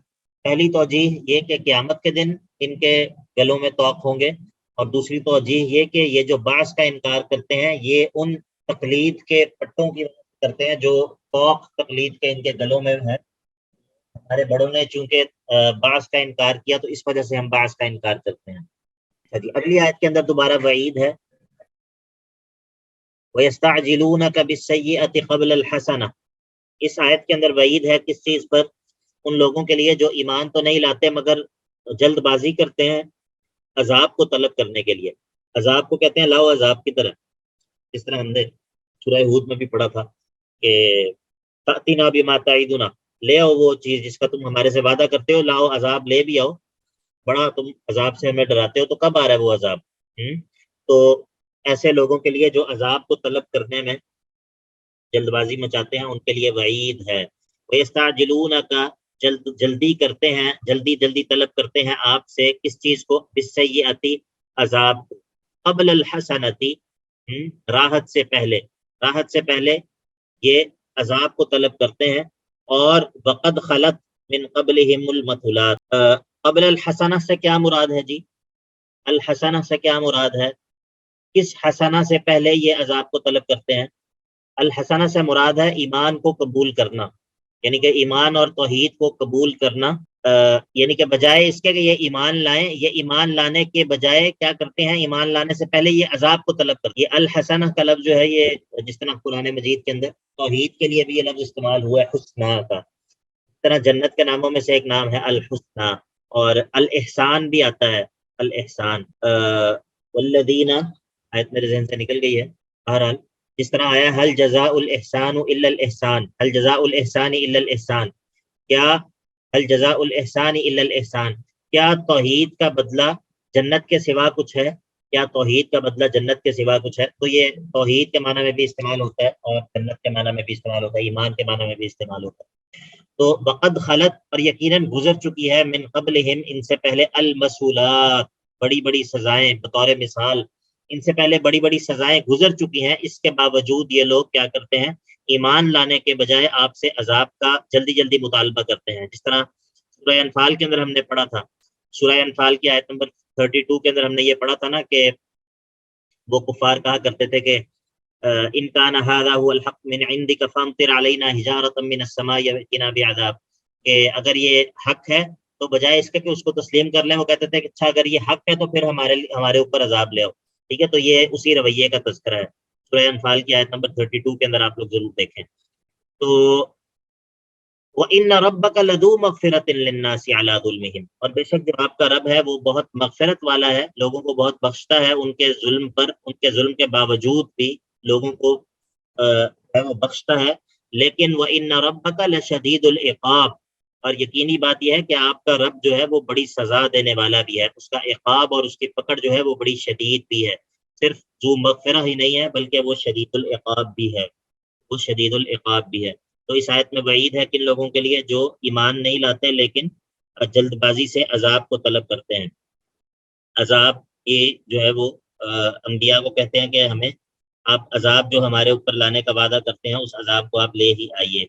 پہلی توجیہ یہ کہ قیامت کے دن ان کے گلوں میں طوق ہوں گے، اور دوسری توجیہ یہ کہ یہ جو بعث کا انکار کرتے ہیں یہ ان تقلید کے پٹوں کی وجہ سے کرتے ہیں جو طوق تقلید کے ان کے گلوں میں ہے۔ ہمارے بڑوں نے چونکہ بعث کا انکار کیا تو اس وجہ سے ہم بعث کا انکار کرتے ہیں۔ اگلی آیت کے اندر دوبارہ وعید ہے، وَيَسْتَعْجِلُونَكَ بِالسَّيِّئَةِ قَبْلَ الْحَسَنَةِ، اس آیت کے اندر وعید ہے کس چیز پر؟ ان لوگوں کے لیے جو ایمان تو نہیں لاتے مگر جلد بازی کرتے ہیں عذاب کو طلب کرنے کے لیے۔ عذاب کو کہتے ہیں لاؤ عذاب کی طرح، جس طرح ہم نے سورہ ہود میں بھی پڑھا تھا کہ فَأْتِنَا بِمَا تَعِدُنَا، لے آؤ وہ چیز جس کا تم ہمارے سے وعدہ کرتے ہو، لاؤ عذاب لے بھی آؤ، بڑا تم عذاب سے ہمیں ڈراتے ہو، تو کب آ رہا ہے وہ عذاب؟ تو ایسے لوگوں کے لیے جو عذاب کو طلب کرنے میں جلد بازی مچاتے ہیں ان کے لیے وعید ہے۔ وَيَسْتَعْجِلُونَكَ، جلدی کرتے ہیں، جلدی طلب کرتے ہیں آپ سے کس چیز کو؟ بِالسَّيِّئَةِ، عذاب، قبل الحسنتی، راحت سے پہلے یہ عذاب کو طلب کرتے ہیں. اور وقد خلت من قبلہم المثلات. قبل الحسنہ سے کیا مراد ہے جی؟ الحسنہ سے کیا مراد ہے؟ کس حسنہ سے پہلے یہ عذاب کو طلب کرتے ہیں؟ الحسنہ سے مراد ہے ایمان کو قبول کرنا، یعنی کہ ایمان اور توحید کو قبول کرنا، یعنی کہ بجائے اس کے کہ یہ ایمان لائیں، یہ ایمان لانے کے بجائے کیا کرتے ہیں؟ ایمان لانے سے پہلے یہ عذاب کو طلب کرتے ہیں. یہ الحسنہ کا لفظ جو ہے، یہ جس طرح قرآن مجید کے اندر توحید کے لیے بھی یہ لفظ استعمال ہوا ہے حسنہ کا، اس طرح جنت کے ناموں میں سے ایک نام ہے الحسنہ. اور الاحسان بھی آتا ہے، الاحسان. والذین، آیت میرے ذہن سے نکل گئی ہے، بہرحال جس طرح آیا حل جزاء الاحسان الا الاحسان، حل جزاء الاحسان الا الاحسان، کیا حل جزاء الاحسان الا الاحسان، کیا توحید کا بدلہ جنت کے سوا کچھ ہے؟ کیا توحید کا بدلہ جنت کے سوا کچھ ہے؟ تو یہ توحید کے معنی میں بھی استعمال ہوتا ہے اور جنت کے معنی میں بھی استعمال ہوتا ہے، ایمان کے معنی میں بھی استعمال ہوتا ہے. تو وقد خلت، اور یقیناً گزر چکی ہے، من قبلہم، ان سے پہلے، المثلات، بڑی بڑی سزائیں. بطور مثال ان سے پہلے بڑی بڑی سزائیں گزر چکی ہیں، اس کے باوجود یہ لوگ کیا کرتے ہیں؟ ایمان لانے کے بجائے آپ سے عذاب کا جلدی جلدی مطالبہ کرتے ہیں. جس طرح سورہ انفال کے اندر ہم نے پڑھا تھا، سورہ انفال کی آیت نمبر 32 کے اندر ہم نے یہ پڑھا تھا نا کہ وہ کفار کہا کرتے تھے کہ ان کان ھذا ھو الحق من عندک فامطر علینا حجارۃ من السماء یأتینا بعذاب، کہ اگر یہ حق ہے تو بجائے اس کے کہ اس کو تسلیم کر لیں، وہ کہتے تھے کہ اچھا اگر یہ حق ہے تو پھر ہمارے اوپر عذاب لے آؤ. ٹھیک ہے، تو یہ اسی رویے کا تذکرہ ہے. سورہ انفال کی آیت نمبر 32 کے اندر آپ لوگ ضرور دیکھیں. تو وَإِنَّ رَبَّكَ لَذُو مَغْفِرَةٍ لِلنَّاسِ عَلَىٰ ظُلْمِهِمْ، اور بے شک جو آپ کا رب ہے وہ بہت مغفرت والا ہے، لوگوں کو بہت بخشتا ہے ان کے ظلم پر، ان کے ظلم کے باوجود بھی لوگوں کو وہ بخشتا ہے. لیکن وَإِنَّ رَبَّكَ لَشَدِيدُ الْعِقَابِ، اور یقینی بات یہ ہے کہ آپ کا رب جو ہے وہ بڑی سزا دینے والا بھی ہے، اس کا عقاب اور اس کی پکڑ جو ہے وہ بڑی شدید بھی ہے. صرف ذو مغفرہ ہی نہیں ہے بلکہ وہ شدید العقاب بھی ہے، وہ شدید العقاب بھی ہے. تو اس آیت میں وعید ہے کن لوگوں کے لیے؟ جو ایمان نہیں لاتے لیکن جلد بازی سے عذاب کو طلب کرتے ہیں. عذاب یہ جو ہے وہ انبیاء کو کہتے ہیں کہ ہمیں آپ عذاب جو ہمارے اوپر لانے کا وعدہ کرتے ہیں اس عذاب کو آپ لے ہی آئیے.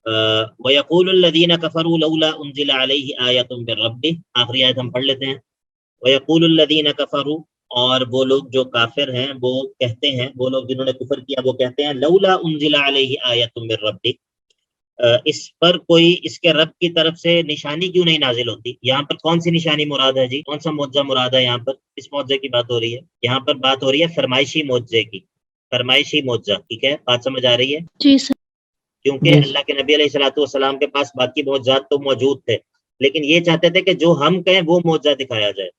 وَيَقُولُ الَّذِينَ كَفَرُوا لَوْلَا أُنزِلَ عَلَيْهِ آيَةٌ مِّن رَّبِّهِ، آخری آیت ہم پڑھ لیتے ہیں. وَيَقُولُ الَّذِينَ كَفَرُوا، اور وہ لوگ جو کافر ہیں وہ کہتے ہیں، وہ لوگ جنہوں نے کفر کیا وہ کہتے ہیں لولا انزل علیہ آیۃ من ربہ، اس پر کوئی اس کے رب کی طرف سے نشانی کیوں نہیں نازل ہوتی؟ یہاں پر کون سی نشانی مراد ہے جی؟ کون سا معجزہ مراد ہے یہاں پر؟ کس معجزے کی بات ہو رہی ہے یہاں پر؟ بات ہو رہی ہے فرمائشی معجزے کی، فرمائشی معجزہ. ٹھیک ہے، بات سمجھ آ رہی ہے؟ جی سر. کیونکہ اللہ کے نبی علیہ الصلوۃ والسلام کے پاس باقی معجزات تو موجود تھے، لیکن یہ چاہتے تھے کہ جو ہم کہیں وہ معجزہ دکھایا جائے.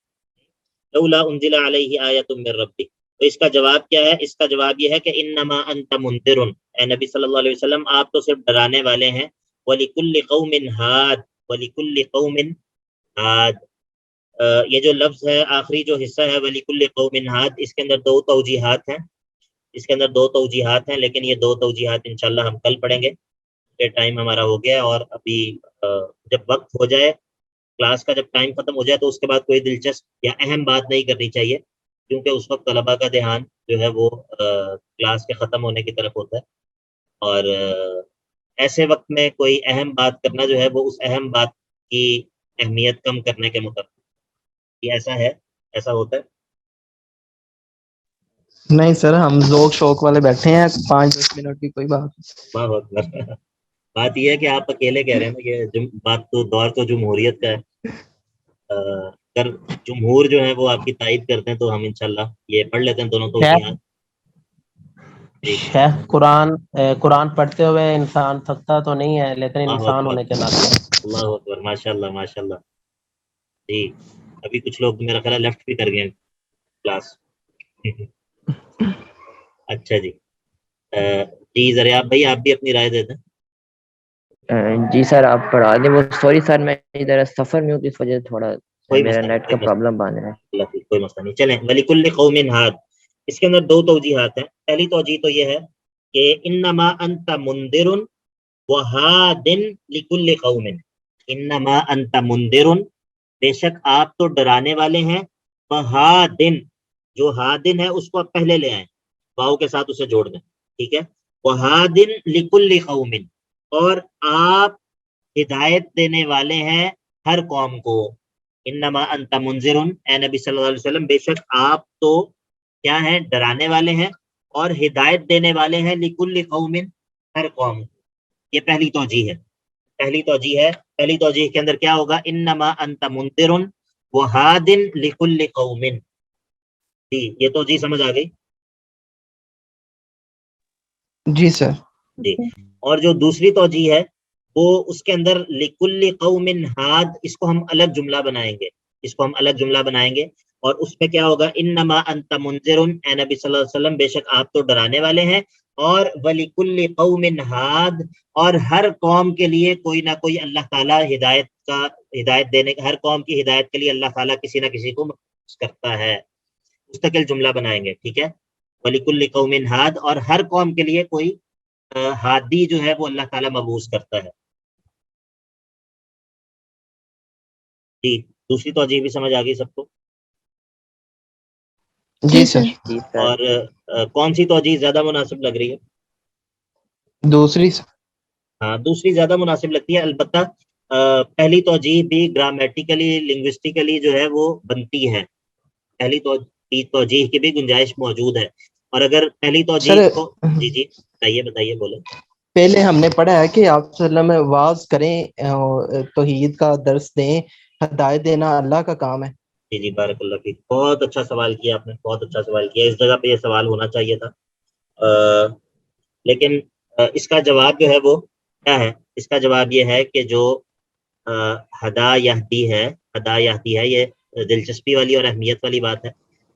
لولا انزل علیہ آیۃ من ربہ، تو اس کا جواب کیا ہے؟ اس کا جواب یہ ہے کہ انما انت منذر، اے نبی صلی اللہ علیہ وسلم آپ تو صرف ڈرانے والے ہیں. وَلِكُلِّ قَوْمٍ ہاد، وَلِكُلِّ قَوْمٍ ہاد، یہ جو لفظ ہے آخری جو حصہ ہے وَلِكُلِّ قَوْمٍ ہاد، اس کے اندر دو توجیحات ہیں، اس کے اندر دو توجیحات ہیں، لیکن یہ دو توجیحات انشاءاللہ ہم کل پڑھیں گے. یہ ٹائم ہمارا ہو گیا، اور ابھی جب وقت ہو جائے، کلاس کا جب ٹائم ختم ہو جائے تو اس کے بعد کوئی دلچسپ یا اہم بات نہیں کرنی چاہیے، کیونکہ اس وقت طلباء کا دھیان جو ہے وہ کلاس کے ختم ہونے کی طرف ہوتا ہے، اور ایسے وقت میں کوئی اہم بات کرنا جو ہے وہ اس اہم بات کی اہمیت کم کرنے کے مطابق. یہ ایسا ہے، ایسا ہوتا ہے؟ نہیں سر، ہم لوگ شوق والے بیٹھے ہیں، 5-10 منٹ کی کوئی بات. بات یہ ہے کہ آپ اکیلے کہہ رہے ہیں نا، یہ بات تو دور تو جمہوریت کا ہے. اگر جمہور جو ہے وہ آپ کی تائید کرتے ہیں تو ہم انشاءاللہ یہ پڑھ لیتے ہیں دونوں توجیحات. شیخ قرآن پڑھتے ہوئے انسان تھکتا تو نہیں ہے، لیکن انسان ہونے کے ناطے. اللہ اکبر، ماشاء اللہ ماشاء اللہ. جی ابھی کچھ لوگ میرا خیال ہے لیفٹ بھی کر گئے کلاس. اچھا جی، جی ذرا بھائی آپ بھی اپنی رائے دے دیں. جی سر آپ پڑھا دیں. وہ سوری سر میں ادھر سفر میں ہوں، اس وجہ سے تھوڑا میرا نیٹ کا پرابلم بن رہا ہے. کوئی مسئلہ نہیں، چلیں. وَلِكُلِّ قَوْمٍ ہاد، اس کے اندر دو توجیحات ہیں. پہلی توجیہ تو یہ ہے کہ انما انت منذر وہاد لکل قوم، انما انت منذر، بے شک آپ تو ڈرانے والے ہیں، وہاد، جو ہادن ہے اس کو آپ پہلے لے آئیں, واؤ کے ساتھ اسے جوڑ دیں, ٹھیک ہے. وہادن لکل قوم, اور آپ ہدایت دینے والے ہیں ہر قوم کو. انما انت منذر, اے نبی صلی اللہ علیہ وسلم بے شک آپ تو کیا ہیں, ڈرانے والے ہیں, اور ہدایت دینے والے ہیں لکل قوم, ہر قوم. یہ پہلی توجیہ ہے. پہلی توجیہ کے اندر کیا ہوگا, انما انت منذر وہادن لکل قوم. جی یہ توجیہ سمجھ آ گئی؟ جی سر. جی. اور جو دوسری توجیہ ہے وہ اس کے اندر لکل قوم ہاد, اس کو ہم الگ جملہ بنائیں گے, اور اس میں کیا ہوگا, انما انت منذر, اے نبی صلی اللہ علیہ وسلم بے شک آپ تو ڈرانے والے ہیں, اور وَلِكُلِّ قَوْمٍ ہاد, اور ہر قوم کے لیے کوئی نہ کوئی اللہ تعالیٰ ہدایت دینے, ہر قوم کی ہدایت کے لیے اللہ تعالیٰ کسی نہ کسی کو مخصوص کرتا ہے. مستقل جملہ بنائیں گے, ٹھیک ہے. وَلِكُلِّ قَوْمٍ ہاد, اور ہر قوم کے لیے کوئی ہادی جو ہے وہ اللہ تعالیٰ مبعوث کرتا ہے. جی دوسری توجیہ بھی سمجھ آ گئی سب کو؟ جی سر. جی سر. اور کون سی توجیہ زیادہ مناسب لگ رہی ہے؟ دوسری سر. ہاں دوسری زیادہ مناسب لگتی ہے, البتہ پہلی توجیہ بھی گرامیٹیکلی لنگوسٹیکلی جو ہے وہ بنتی ہے. پہلی توجیہ کی بھی گنجائش موجود ہے, اور اگر پہلی توجیہ کو جی بتائیے بولیں. پہلے ہم نے پڑھا ہے کہ آپ صلی اللہ علیہ وسلم واز کریں, توحید کا درس دیں, ہدایت دینا اللہ کا کام ہے. جی بارک اللہ فیک, بہت اچھا سوال کیا آپ نے, بہت اچھا سوال کیا. اس جگہ پہ یہ سوال ہونا چاہیے تھا, لیکن اس کا جواب جو ہے وہ کیا ہے, اس کا جواب یہ ہے کہ جو ہدا یہدی ہے یہ دلچسپی والی اور اہمیت والی بات ہے,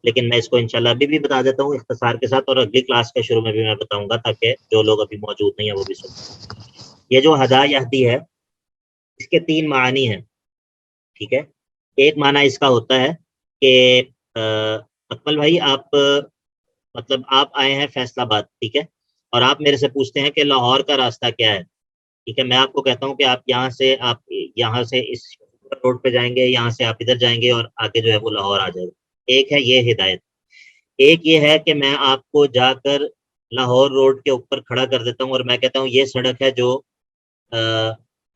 لیکن میں اس کو انشاءاللہ ابھی بھی بتا دیتا ہوں اختصار کے ساتھ, اور اگلی کلاس کے شروع میں بھی میں بتاؤں گا تاکہ جو لوگ ابھی موجود نہیں ہیں وہ بھی سنیں. یہ جو ہدا یہدی ہے اس کے 3 معنی ہیں, ٹھیک ہے. ایک معنی اس کا ہوتا ہے کہ اکمل بھائی آپ مطلب آپ آئے ہیں فیصل آباد, ٹھیک ہے, اور آپ میرے سے پوچھتے ہیں کہ لاہور کا راستہ کیا ہے, ٹھیک ہے. میں آپ کو کہتا ہوں کہ آپ یہاں سے اس روڈ پہ جائیں گے, یہاں سے آپ ادھر جائیں گے, اور آگے جو ہے وہ لاہور آ جائے گا. ایک ہے یہ ہدایت. ایک یہ ہے کہ میں آپ کو جا کر لاہور روڈ کے اوپر کھڑا کر دیتا ہوں, اور میں کہتا ہوں یہ سڑک ہے جو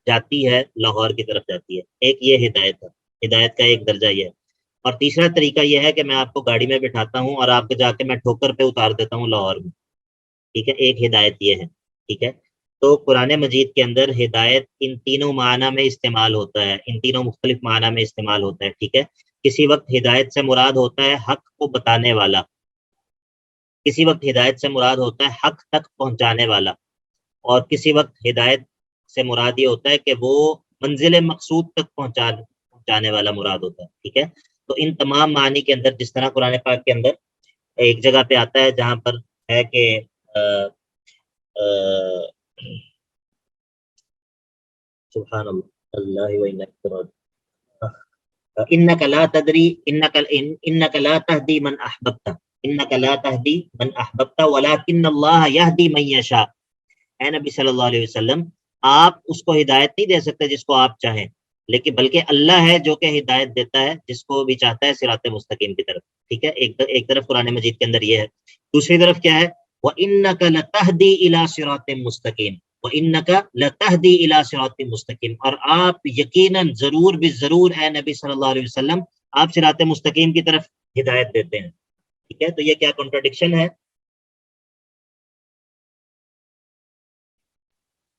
جاتی ہے لاہور کی طرف جاتی ہے. ایک یہ ہدایت ہے, ہدایت کا ایک درجہ یہ ہے. اور تیسرا طریقہ یہ ہے کہ میں آپ کو گاڑی میں بٹھاتا ہوں اور آپ کو جا کے میں ٹھوکر پہ اتار دیتا ہوں لاہور میں, ٹھیک ہے. ایک ہدایت یہ ہے, ٹھیک ہے. تو قرآن مجید کے اندر ہدایت ان تینوں معنی میں استعمال ہوتا ہے, ان تینوں مختلف معنی میں استعمال ہوتا ہے, ٹھیک ہے. کسی وقت ہدایت سے مراد ہوتا ہے حق کو بتانے والا, کسی وقت ہدایت سے مراد ہوتا ہے حق تک پہنچانے والا, اور کسی وقت ہدایت سے مراد یہ ہوتا ہے کہ وہ منزل مقصود تک پہنچانے والا مراد ہوتا ہے, ٹھیک ہے. تو ان تمام معنی کے اندر جس طرح قرآن پاک کے اندر ایک جگہ پہ آتا ہے جہاں پر ہے کہ سبحان اللہ انک لا تدری انک لا تہدی من احببت, انک لا تہدی من احببت ولکن اللہ یہدی من یشاء. اے نبی صلی اللہ علیہ وسلم آپ اس کو ہدایت نہیں دے سکتے جس کو آپ چاہیں, لیکن بلکہ اللہ ہے جو کہ ہدایت دیتا ہے جس کو بھی چاہتا ہے صراط مستقیم کی طرف, ٹھیک ہے. ایک طرف قرآن مجید کے اندر یہ ہے, دوسری طرف کیا ہے, وَإِنَّكَ لَتَهْدِي إِلَىٰ صِرَاطٍ مُسْتَقِيمٍ, وَإِنَّكَ لَتَهْدِي إِلَىٰ صِرَاطٍ مُسْتَقِيمٍ, اور آپ یقیناً ضرور بالضرور اے نبی صلی اللہ علیہ وسلم آپ صراط مستقیم کی طرف ہدایت دیتے ہیں, ٹھیک ہے. تو یہ کیا کنٹراڈکشن ہے؟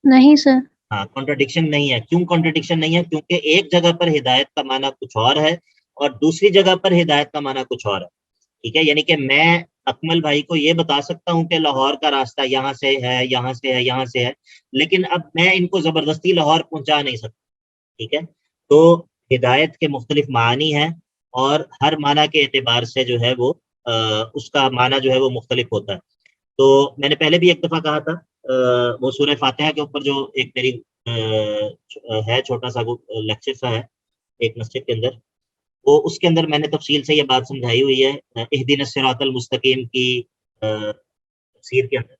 نہیں سر. ہاں کنٹراڈکشن نہیں ہے. کیوں کنٹراڈکشن نہیں ہے؟ کیونکہ ایک جگہ پر ہدایت کا معنی کچھ اور ہے اور دوسری جگہ پر ہدایت کا معنی کچھ اور ہے, ٹھیک ہے. یعنی کہ میں اکمل بھائی کو یہ بتا سکتا ہوں کہ لاہور کا راستہ یہاں سے ہے, یہاں سے ہے, یہاں سے ہے, لیکن اب میں ان کو زبردستی لاہور پہنچا نہیں سکتا, ٹھیک ہے. تو ہدایت کے مختلف معنی ہیں, اور ہر معنی کے اعتبار سے جو ہے وہ اس کا معنی جو ہے وہ مختلف ہوتا ہے. تو میں نے پہلے بھی ایک دفعہ کہا تھا, وہ سورہ فاتحہ کے اوپر جو ایک میری ہے چھوٹا سا لیکچر سا ہے ایک مسجد کے اندر, وہ اس کے اندر میں نے تفصیل سے یہ بات سمجھائی ہوئی ہے اہدنا الصراط المستقیم کی تفسیر کے اندر.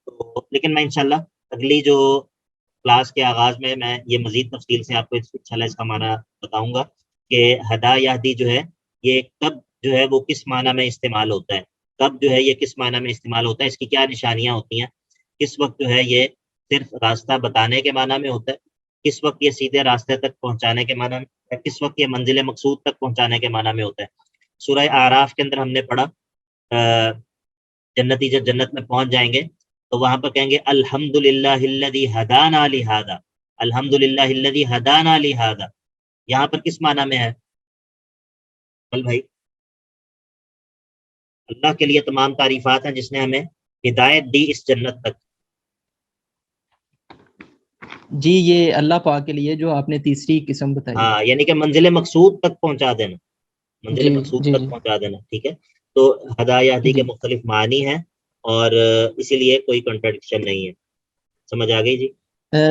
تو لیکن میں انشاءاللہ اگلی جو کلاس کے آغاز میں یہ مزید تفصیل سے آپ کو انشاءاللہ اس کا معنی بتاؤں گا کہ ہدا یہدی جو ہے یہ کب جو ہے وہ کس معنی میں استعمال ہوتا ہے، کب جو ہے یہ کس معنی میں استعمال ہوتا ہے، اس کی کیا نشانیاں ہوتی ہیں، کس وقت جو ہے یہ صرف راستہ بتانے کے معنی میں ہوتا ہے، کس وقت یہ سیدھے راستے تک پہنچانے کے معنی میں، کس وقت یہ منزل مقصود تک پہنچانے کے معنی میں ہوتا ہے۔ سورہ اعراف کے اندر ہم نے پڑھا جنتی جب جنت میں پہنچ جائیں گے تو وہاں پر کہیں گے الحمدللہ الذی ہدانا لہذا، الحمدللہ الذی ہدانا لہذا، یہاں پر کس معنی میں ہے بھائی؟ اللہ کے لیے تمام تعریفات ہیں جس نے ہمیں ہدایت دی اس جنت تک۔ جی یہ اللہ پاک کے لیے جو آپ نے تیسری قسم بتائی۔ ہاں یعنی کہ منزل مقصود تک پہنچا دینا، منزل مقصود تک پہنچا دینا، ٹھیک ہے۔ تو ہدایت کے مختلف معنی ہیں اور اسی لیے کوئی کنٹرڈکشن نہیں ہے، سمجھ آ گئی جی؟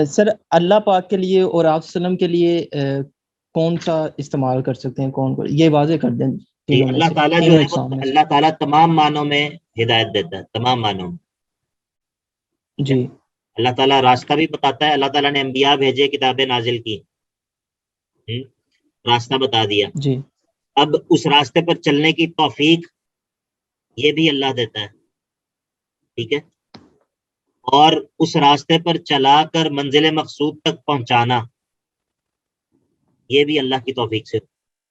سر اللہ پاک کے لیے اور آپ وسلم کے لیے کون سا استعمال کر سکتے ہیں، کون کو یہ واضح کر دیں۔ جی اللہ تعالیٰ جو ہے اللہ تعالیٰ تمام معنوں میں ہدایت دیتا ہے، تمام معنوں میں جی۔ اللہ تعالیٰ راستہ بھی بتاتا ہے، اللہ تعالیٰ نے انبیاء بھیجے، کتابیں نازل کی، راستہ بتا دیا۔ جی اب اس راستے پر چلنے کی توفیق یہ بھی اللہ دیتا ہے، ٹھیک ہے، اور اس راستے پر چلا کر منزل مقصود تک پہنچانا یہ بھی اللہ کی توفیق سے،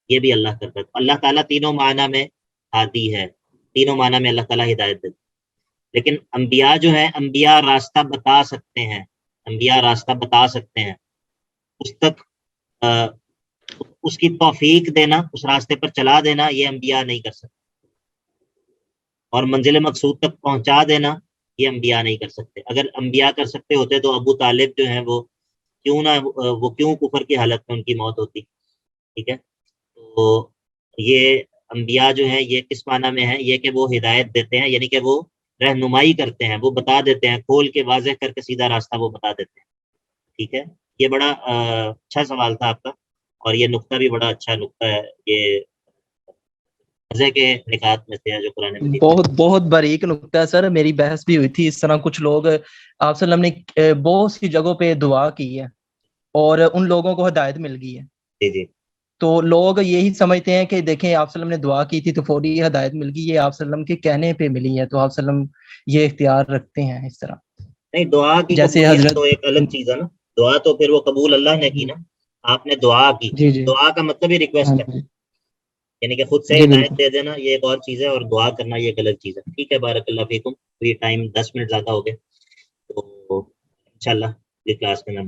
یہ بھی اللہ کرتا ہے۔ اللہ تعالیٰ تینوں معنی میں ہادی ہے، تینوں معنی میں اللہ تعالیٰ ہدایت دیتا ہے۔ لیکن انبیاء جو ہیں، انبیاء راستہ بتا سکتے ہیں، انبیاء راستہ بتا سکتے ہیں، اس تک اس کی توفیق دینا، اس راستے پر چلا دینا یہ انبیاء نہیں کر سکتے، اور منزل مقصود تک پہنچا دینا یہ انبیاء نہیں کر سکتے۔ اگر انبیاء کر سکتے ہوتے تو ابو طالب جو ہیں وہ کیوں کفر کی حالت میں ان کی موت ہوتی، ٹھیک ہے۔ تو یہ انبیاء جو ہیں یہ کس معنی میں ہے، یہ کہ وہ ہدایت دیتے ہیں، یعنی کہ وہ رہنمائی کرتے ہیں، وہ بتا دیتے ہیں، کھول کے واضح کر کے سیدھا راستہ وہ بتا دیتے ہیں، ٹھیک ہے۔ یہ بڑا اچھا سوال تھا آپ کا، اور یہ نقطہ بھی بڑا اچھا نقطہ ہے، یہ مزے کے نکات میں سے جو قرآن مجید بہت بہت باریک نقطہ ہے سر۔ میری بحث بھی ہوئی تھی اس طرح، کچھ لوگ آپ صلی اللہ علیہ وسلم نے بہت سی جگہوں پہ دعا کی ہے اور ان لوگوں کو ہدایت مل گئی ہے، جی جی، تو لوگ یہی سمجھتے ہیں کہ دیکھیں آپ صلی اللہ علیہ وسلم نے دعا کی تھی تو فوری ہدایت مل گئی، یہ آپ صلی اللہ علیہ وسلم کے کہنے پہ ملی ہے، تو آپ صلی اللہ علیہ وسلم یہ اختیار رکھتے ہیں اس طرح۔ نہیں، دعا کی جیسے قبولیت حضرت تو ایک الگ چیز ہے نا، دعا تو پھر وہ قبول اللہ نے کی نا، آپ نے دعا کی، جی جی دعا کا مطلب ہی ریکویسٹ ہے، یعنی کہ خود سے جی ہدایت بالکل۔ دے دینا یہ ایک اور چیز ہے، اور دعا کرنا یہ ایک الگ چیز ہے، ٹھیک ہے۔ بارک اللہ فیکم، یہ ٹائم 10 منٹ زیادہ ہو گئے، تو انشاءاللہ یہ کلاس میں